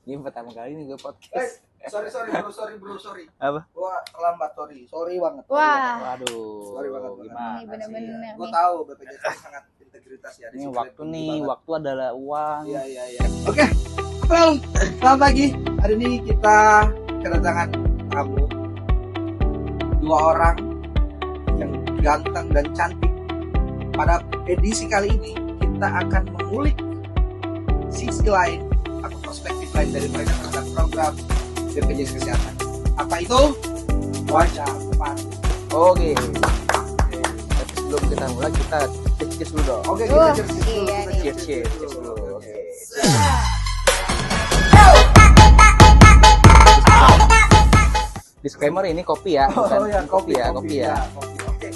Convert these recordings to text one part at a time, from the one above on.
Ini pertama kali nih gue podcast. Sorry bro. Apa? Gua terlambat, sorry banget. Wah, Waduh. Sorry banget. Gimana ini bener-bener Gua nih. tahu BPJS sangat integritas ya. Ini disiplin waktu tinggi nih, banget. waktu adalah uang. Iya. Oke. Well, selamat pagi. Hari ini kita kedatangan tamu. Dua orang yang ganteng dan cantik. Pada edisi kali ini kita akan mengulik sisi lain atau perspektif lain dari mereka terhadap program BPJS Kesehatan. Apa itu? Wajah patuh. Oke. Tapi sebelum kita mulai kita cek dulu dong. Oke, kita Wah, cheers dulu. iya Kita nih. Cheers dulu. dulu. Oke. Disclaimer ini kopi ya, bukan Oh ya, kopi ya. Oke.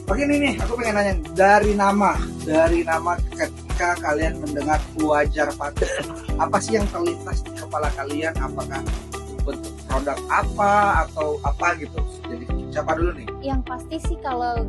Oke nih, aku pengen nanya dari nama ketika kalian mendengar wajar patuh, apa sih yang terlintas di kepala kalian? Apakah bentuk produk apa atau apa gitu? Jadi siapa dulu nih? Yang pasti sih kalau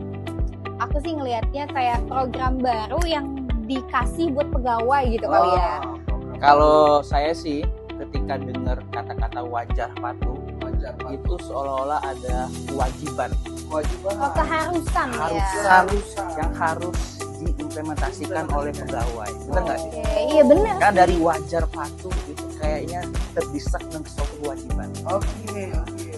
aku sih ngelihatnya kayak program baru yang dikasih buat pegawai gitu kali ya. program Kalau saya sih ketika dengar kata-kata wajar patuh wajar patuh. itu seolah-olah ada kewajiban Kewajiban. Oh, keharusan ya. Keharusan. yang harus diimplementasikan oleh pegawai. Benar nggak sih? Oke, iya benar. Kan dari wajar patuh itu kayaknya terdesak dengan suatu kewajiban. Oke.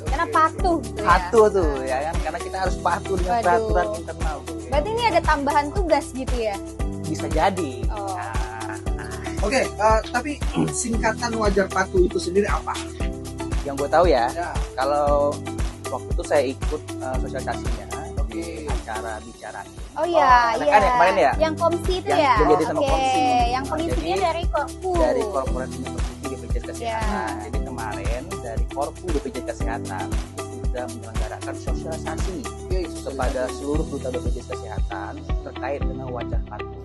Karena patuh tuh ya. Patuh tuh ya kan, karena kita harus patuh dengan Waduh. peraturan internal tuh. Ya. Berarti ini ada tambahan tugas gitu ya. Bisa jadi. Oh. Oke, tapi singkatan wajar patuh itu sendiri apa? Yang gue tahu ya, Ya. kalau waktu itu saya ikut sosialisasinya Oke. di acara bicara. Oh iya, Oh, iya. kan ya, kemarin ya? Yang komsi itu Yang ya. jadi sama Oke, komsi. yang komisinya Jadi, dari Korpu. Dari Korporat University BPJS Kesehatan. Ya. Jadi kemarin dari Korpu BPJS Kesehatan itu sudah menyelenggarakan sosialisasi kepada seluruh duta BPJS Kesehatan terkait dengan wajah patuh.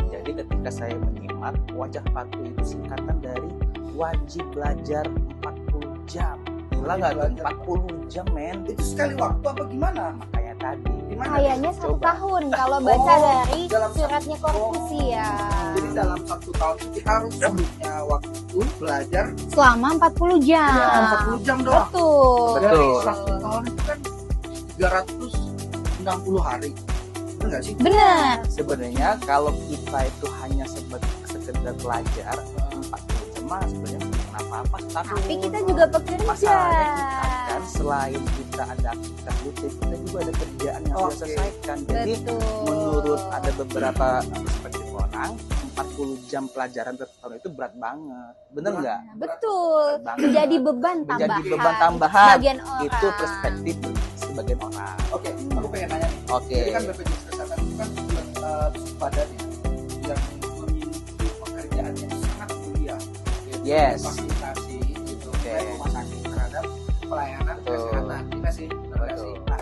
Jadi ketika saya menyimak, wajah patuh itu singkatan dari wajib belajar 40 jam. Gila nggak tuh? 40 jam men. Itu sekali waktu apa gimana? Makanya tadi. Gimana? Kayaknya 1 Coba. tahun kalau baca Oh, dari dalam suratnya Korpu sih ya. Jadi dalam 1 tahun kita harus punya waktu belajar Selama 40 jam. ya, 40 jam doang. Betul. Dari Betul. 1 tahun itu kan 360 hari. Benar nggak sih? Benar. Sebenarnya kalau kita itu hanya sekedar belajar 40 jam mah sebenarnya bukan apa-apa. Tapi kita juga bekerja. Masalahnya kita kan selain kita ada aktivitas rutin, kita juga ada kerjaan yang harus Oke. selesaikan. Jadi Betul. menurut ada beberapa perspektif orang, 40 jam pelajaran per tahun itu berat banget. Bener Berat. nggak? Betul. Berat banget. Menjadi beban tambahan. Menjadi beban tambahan. Sebagian orang. Itu perspektif sebagian orang. Oke, aku pengen nanya nih. Oke. Jadi kan BPJS Kesehatan itu kan badan yang memiliki pekerjaan yang sangat mulia. Yaitu Yes. fasilitasi gitu, Oke. rumah sakit terhadap pelayanan Betul. kesehatan. Iya sih, benar nggak Betul. sih? Nah,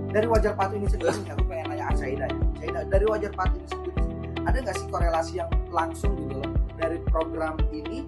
dari wajar patuh ini sendiri, aku pengen nanya Arsaida ya. Arsaida, dari wajar patuh ini sendiri, ada nggak sih korelasi yang langsung gitu loh dari program ini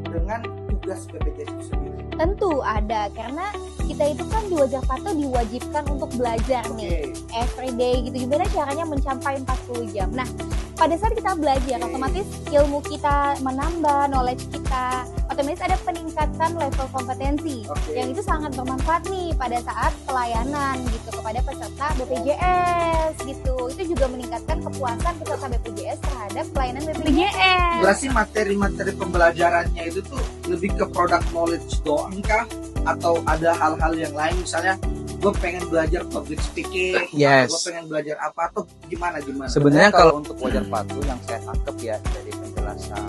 dengan tugas BPJS itu sendiri? Tentu ada, karena kita itu kan di wajah patuh diwajibkan untuk belajar nih Oke. everyday gitu. Gimana caranya mencapai 40 jam. Nah, pada saat kita belajar, Oke. otomatis ilmu kita menambah, knowledge kita, otomatis ada peningkatan level kompetensi. Oke. Yang itu sangat bermanfaat nih pada saat pelayanan gitu kepada peserta BPJS gitu. Itu juga meningkatkan kepuasan peserta BPJS terhadap pelayanan BPJS. Berarti materi-materi pembelajarannya itu tuh lebih ke product knowledge doang kah? Atau ada hal-hal yang lain, misalnya gue pengen belajar public speaking, Yes. gue pengen belajar apa, atau gimana? Sebenarnya kalau untuk wajar patuh yang saya tangkap ya dari penjelasan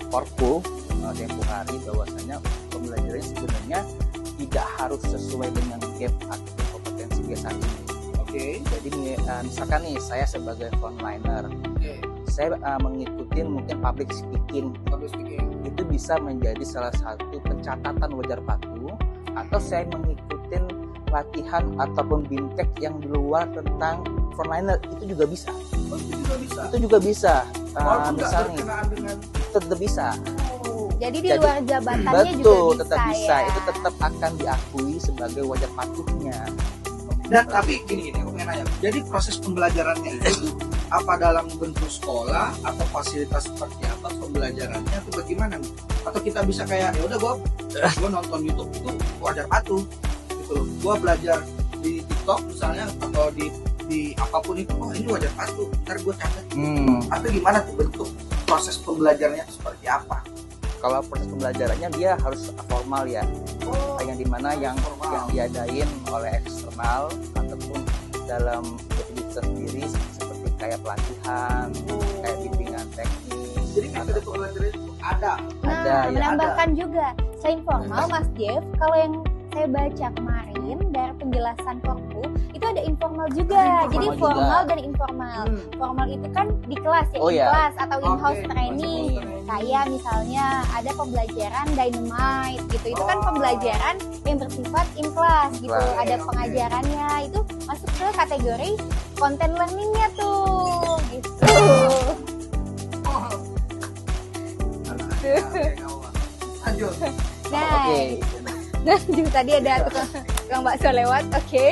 Korpu tempo hari bahwasanya pembelajarannya sebenarnya tidak harus sesuai dengan gap atau kompetensi biasa ini. Oke. Jadi misalkan nih saya sebagai frontliner, Oke. saya mengikuti mungkin public speaking, Public speaking. itu bisa menjadi salah satu pencatatan wajar patuh, atau saya mengikuti latihan ataupun bintek yang di luar tentang frontliner, itu juga bisa. Oh, itu juga bisa. Itu juga bisa. Walaupun nggak Misalnya berkenaan dengan tetap bisa. Jadi di Jadi, luar jabatannya Betul, juga tetap bisa. ya. Itu tetap akan diakui sebagai wajar patuhnya. dan tapi gini aku pengen nanya. Jadi proses pembelajarannya itu apa dalam bentuk sekolah atau fasilitas seperti apa pembelajarannya atau bagaimana? Atau kita bisa kayak ya udah gua nonton YouTube itu wajar patuh gitu loh. Gua belajar di TikTok misalnya atau di apapun itu, oh ini wajar patuh, ntar gue catat. Atau gimana tuh bentuk proses pembelajarannya seperti apa? Kalau proses pembelajarannya dia harus formal ya, yang dimana yang diadain oleh eksternal ataupun dalam BPJS sendiri seperti kayak pelatihan, kayak bimbingan teknis. Jadi metode pembelajaran itu ada. Nah, ya, menambahkan juga selain formal, Mas Jeff, kalau yang saya baca kemarin dari penjelasan Korpu itu ada informal juga. Jadi formal dan informal. Formal itu kan di kelas ya, kelas atau in-house training. Kayak misalnya ada pembelajaran dynamite gitu. Itu kan pembelajaran yang bersifat in class gitu. Ada pengajarannya, itu masuk ke kategori content learning-nya tuh gitu. Lanjut. Nah, jadi tadi ada tukang bakso lewat, oke.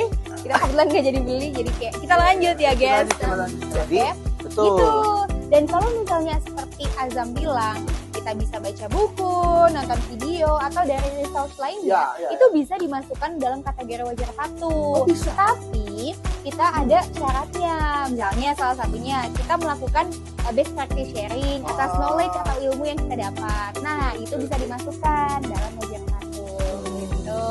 Kita kebetulan nggak jadi beli, jadi kayak kita lanjut ya guys. Jadi betul. Gitu. Dan kalau misalnya seperti Azam bilang, kita bisa baca buku, nonton video, atau dari resource lainnya, itu bisa dimasukkan dalam kategori wajar patuh. Tapi kita ada syaratnya. Misalnya salah satunya kita melakukan best practice sharing atas knowledge atau ilmu yang kita dapat. Nah, itu bisa dimasukkan dalam wajar patuh. Gitu.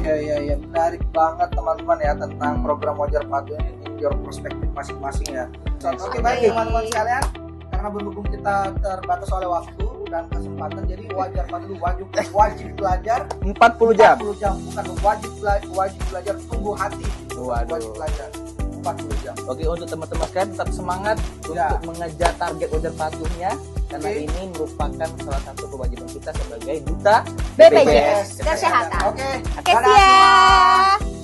Ya, menarik banget teman-teman ya tentang program wajar patuh ini, your perspektif masing-masing ya. Oke, baik teman-teman sekalian, karena berhubung kita terbatas oleh waktu dan kesempatan, jadi wajar patuh wajib belajar 40 jam. 40 jam, bukan wajib belajar tumbuh hati. Wajib belajar 40 jam. Oke, untuk teman-teman sekalian tetap semangat untuk mengejar target wajar patuhnya, karena ini merupakan salah satu kewajiban kita sebagai duta BPJS Kesehatan. Oke, siap.